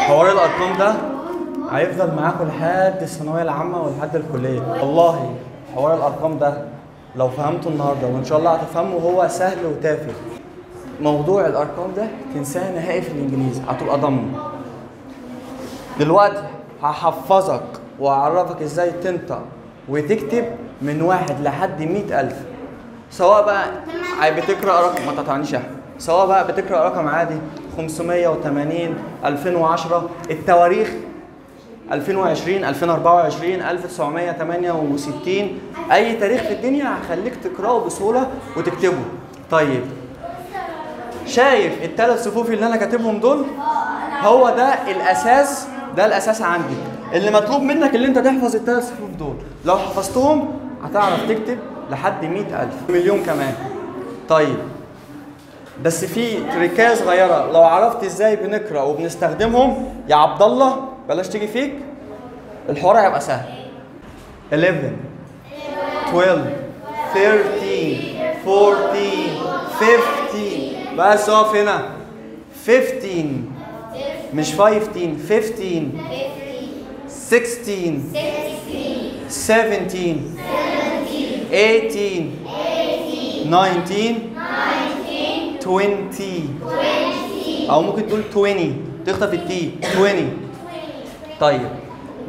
حوار الارقام ده هيفضل معاكم لحد الثانويه العامه ولحد الكليه. والله حوار الارقام ده لو فهمته النهارده وان شاء الله هتفهمه، هو سهل وتافه. موضوع الارقام ده تنساه نهائي في الانجليزي، هتبقى ضمن. دلوقتي هحفظك واعرفك ازاي تنطق وتكتب من 1 لحد 100,000، سواء بقى بتقرا رقم، ما تقطعنيش يا احمد، سواء بقى بتقرا رقم عادي 580 2010 التواريخ 2020 2024 1968 اي تاريخ في الدنيا هخليك تقراه بسهوله وتكتبه. طيب شايف الثلاث صفوف اللي انا كاتبهم دول؟ هو ده الاساس، ده الاساس عندي. اللي مطلوب منك اللي انت تحفظ الثلاث صفوف دول، لو حفظتهم هتعرف تكتب لحد 100,000 مليون كمان. طيب بس في تريكايه صغيره، لو عرفت ازاي بنقرا وبنستخدمهم يا عبد الله بلاش تيجي فيك، الحوار هيبقى سهل. 11 12 13 14 15 بس اقف هنا. 15 مش 15 15 16 17 18 19 20 او ممكن تقول 20 تخطف التي 20. طيب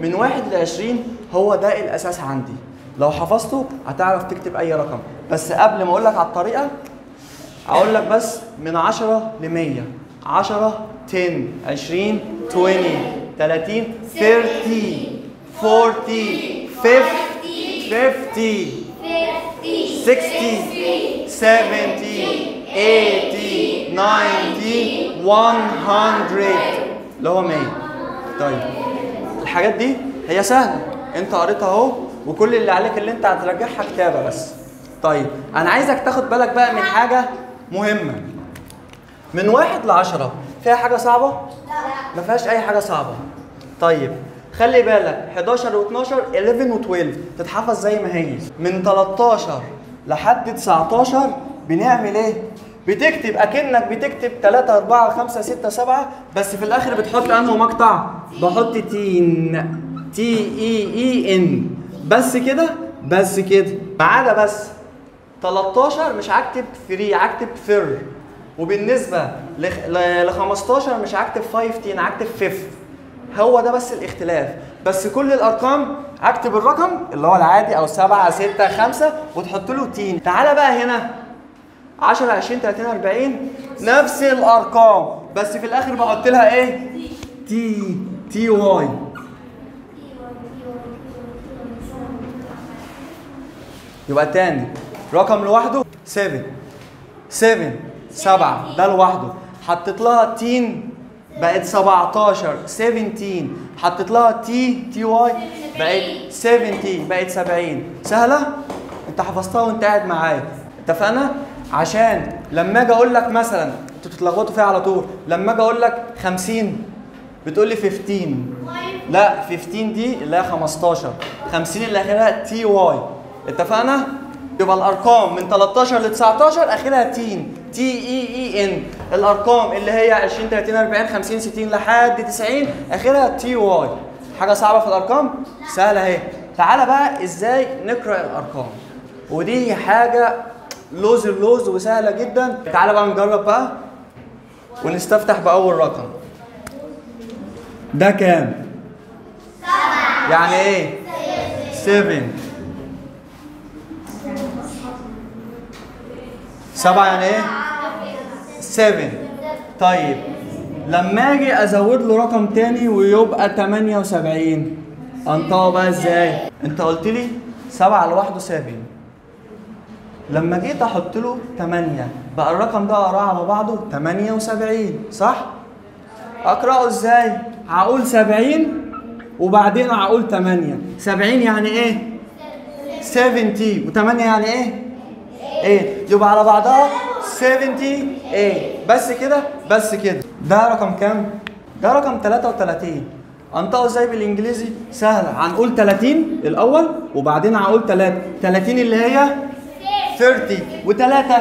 من 1 ل 20 هو ده الاساس عندي، لو حفظته هتعرف تكتب اي رقم. بس قبل ما اقول لك على الطريقه اقول لك بس من 10 ل 100، 10 10 20 20 30 30 40 50 50 60 70 80 90 100 اللي هو 100. طيب الحاجات دي هي سهله، انت قريتها اهو، وكل اللي عليك اللي انت هترجعها كتابه بس. طيب انا عايزك تاخد بالك بقى من حاجه مهمه. من 1 ل 10 فيها حاجه صعبه؟ لا ما فيهاش اي حاجه صعبه. طيب خلي بالك 11 و12 11 و12 تتحفظ زي ما هي. من 13 لحد 19 بنعمل ايه؟ بتكتب اكنك بتكتب 3 4 5 6 7، بس في الاخر بتحط انه مقطع؟ بحط تين، تي اي اي ان، بس كده بس كده. ما عدا بس 13 مش هكتب 3 هكتب فر، وبالنسبه ل 15 مش هكتب 15 هكتب 5. هو ده بس الاختلاف. بس كل الارقام اكتب الرقم اللي هو العادي او 7 6 5 وتحط له تين. تعالى بقى هنا 10 20 30 40 نفس الارقام، بس في الاخر بحط لها ايه؟ تي تي واي. يبقى تاني رقم لوحده 7 7 7 ده لوحده، حطيت لها تين بقت 17 17، حطيت لها تي تي واي بقت 70 بقت 70. سهله؟ انت حفظتها وانت قاعد معايا، اتفقنا؟ عشان لما اجي اقول لك مثلا، انتوا بتتلخبطوا فيها على طول، لما اجي اقول لك 50 بتقول لي 15، لا 15 دي اللي هي 15، 50 اللي اخرها تي واي، اتفقنا؟ يبقى الارقام من 13 ل 19 اخرها تين، تي اي اي ان. الارقام اللي هي 20 30 40 50 60 لحد 90 اخرها تي واي. حاجه صعبه في الارقام؟ سهله اهي. تعالى بقى ازاي نقرا الارقام، ودي حاجه لوز اللوز وسهله جدا. تعالى بقى نجرب بقى ونستفتح باول رقم. ده كام؟ 7. يعني ايه؟ 7. 7 يعني ايه؟ 7. طيب لما اجي ازود له رقم تاني ويبقى 78 انطقه بقى ازاي؟ انت قلت لي 7 لوحده 7، لما جيت احط له 8 بقى الرقم ده اقراه على بعضه 78 صح؟ اقراه ازاي؟ هقول 70 وبعدين هقول 8. 70 يعني ايه؟ 70 و8 يعني ايه؟ 8. يبقى على بعضها 78. بس كده بس كده. ده رقم كام؟ ده رقم 33. انطقه ازاي بالانجليزي؟ سهله، هنقول 30 الاول وبعدين هقول 3. 30 اللي هي 30 و3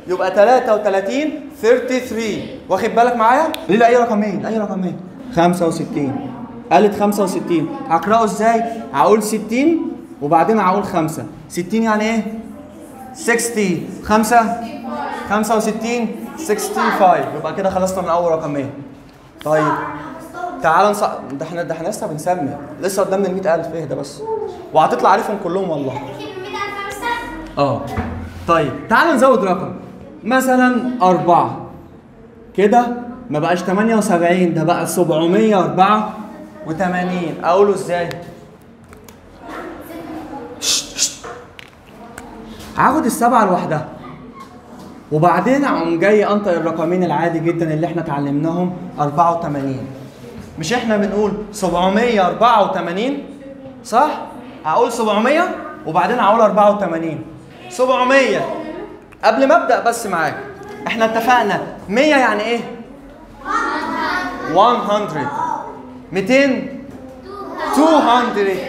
يبقى 33 33. واخد بالك معايا؟ ليه؟ اي رقمين اي رقمين. 65. قالت 65. هقراه ازاي؟ هقول 60 وبعدين هقول 5. 60 يعني ايه؟ 60. 65 65. يبقى كده خلصنا من اول رقمين. طيب تعال ده احنا لسه بنسمي، لسه قدامنا ال 100,000. اهدى بس وهتطلع عارفهم كلهم والله. طيب تعال نزود رقم مثلا 4 كده، ما بقاش 78، ده بقى 784. اقوله ازاي؟ هاخد السبعه لوحدها وبعدين اقوم جاي انطق الرقمين العادي جدا اللي احنا اتعلمناهم. 84. مش احنا بنقول 784 صح؟ هقول 700 وبعدين هقول 84. 700 قبل ما ابدا بس معاك، احنا اتفقنا 100 يعني ايه؟ 100. 200 200.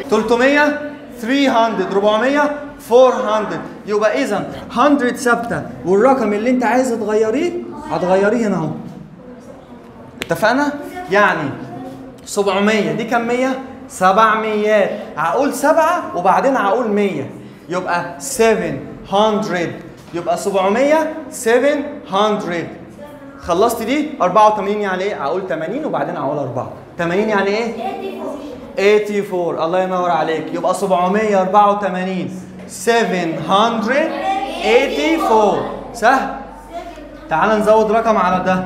300 300. 400 400. يبقى اذا 100 ثابته، والرقم اللي انت عايز تغيريه هتغيريه هنا اهو. اتفقنا؟ يعني 700 دي كام 100؟ 700. هقول 7 وبعدين هقول 100 يبقى 700. يبقى 700 700. خلصت دي. 84 يعني ايه؟ هقول 80 وبعدين هقول 4. 80 يعني ايه؟ 84. الله ينور عليك. يبقى 784 784. سهل. تعال نزود رقم على ده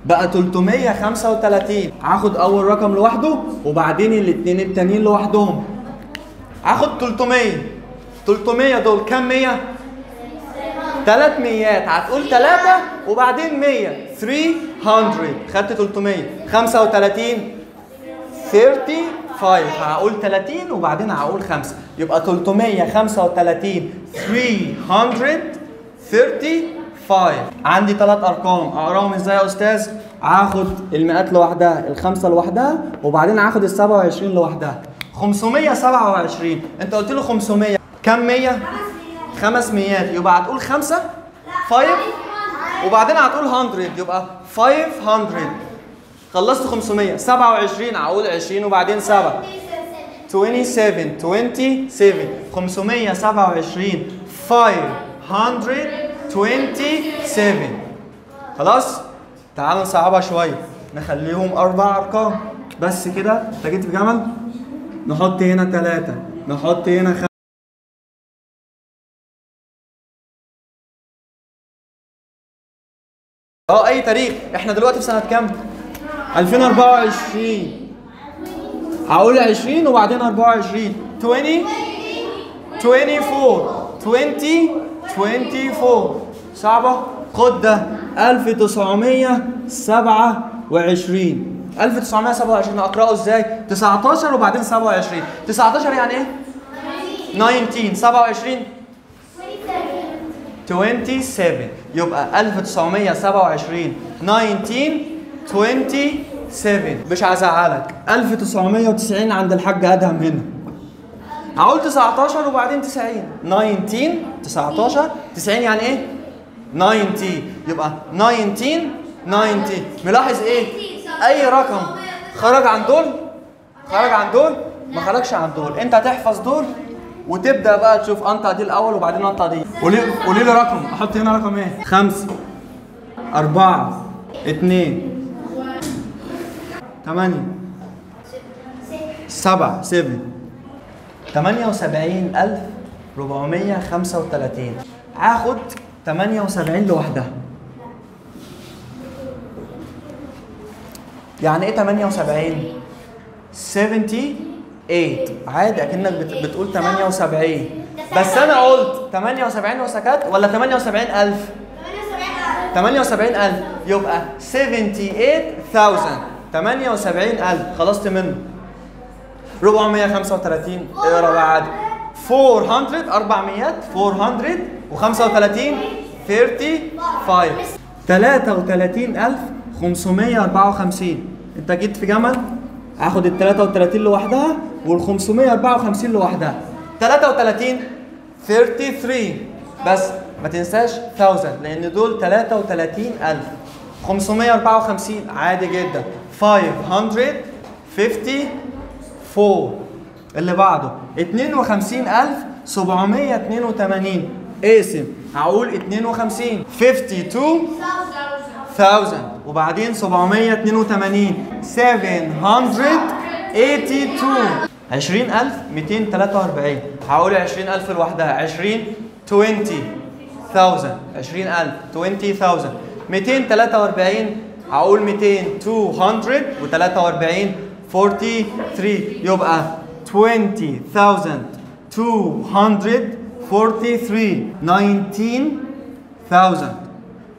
بقى 335. هاخد اول رقم لوحده وبعدين الاثنين التانيين لوحدهم. هاخد 300. 300 دول كام 100؟ 300. هتقول 3 وبعدين 100. 300. خدت 300. 35 35. هقول 30 وبعدين هقول 5. يبقى 335 335. عندي 3 ارقام اقراهم ازاي يا استاذ؟ هاخد المئات لوحدها، الخمسه لوحدها، وبعدين هاخد ال 27 لوحدها. 527. انت قلت له 500 كم 100؟ 500. يبقى هتقول 5 5 وبعدين هتقول 100 يبقى 500. خلصت 500. 27 هقول 20 وبعدين 7. 27 27. 527 527. خلاص؟ تعالوا نصعبها شويه، نخليهم 4 ارقام بس كده. انت جيت في جمل. نحط هنا 3، نحط هنا 5. اي تاريخ. احنا دلوقتي في سنه كام؟ 2024. هقول 20 وبعدين 24. 20 24 20 24. صعبه؟ خد ده 1927. 1927 اقراه ازاي؟ 19 وبعدين 27. 19 يعني ايه؟ 19. 27 27. يبقى 1927 1927. مش هزعلك. 1990 عند الحاج ادهم هنا. هقول 19 وبعدين 90. 19 19 90 يعني ايه؟ 90. يبقى 19 90. ملاحظ ايه؟ اي رقم خرج عن دول خرج عن دول ما خرجش عن دول. انت هتحفظ دول وتبدا بقى تشوف انطق دي الاول وبعدين انطق دي. قولي لي رقم. احط هنا رقم ايه؟ 5 4 2 8 7 78435. هاخد 78 لوحدها. يعني ايه 78؟ 78 عادي اكنك بتقول 78. بس انا قلت 78 وسكت ولا 78,000؟ 78,000. يبقى 78,000. 78,000. خلصت منه. 435. اقرا بقى عادي. 400 400 435 35. 33,554. انت جيت في جمل. هاخد ال 33 لوحدها وال 554 لوحدها. 33 33. بس ما تنساش 1000 لان دول 33,000. 554 عادي جدا. 554. اللي بعده 52782. اقسم، هقول 52 52000 وبعدين 782 782. 20243. هقول 20000 لوحدها 20 20000 20000 20000. 243 هقول 200 200 و43 43 يبقى 20243.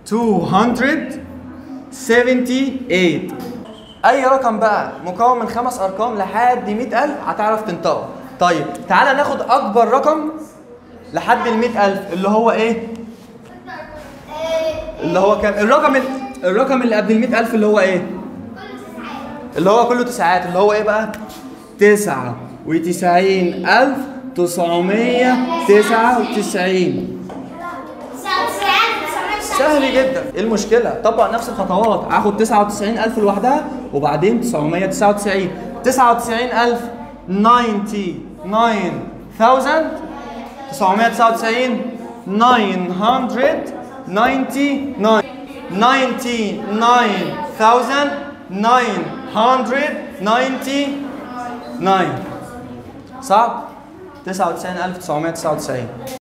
19278. اي رقم بقى مكون من 5 ارقام لحد 100000 هتعرف تنطقه. طيب تعالى ناخد اكبر رقم لحد ال 100000 اللي هو ايه؟ اللي هو كام؟ الرقم اللي قبل ال 100000 اللي هو ايه؟ اللي هو كله تسعات، اللي هو ايه بقى؟ 99999. سهل جدا. ايه المشكلة؟ طبق نفس الخطوات. هاخد 99000 لوحدها وبعدين 999. 99000 99999 999 99999. صعب؟ 99999.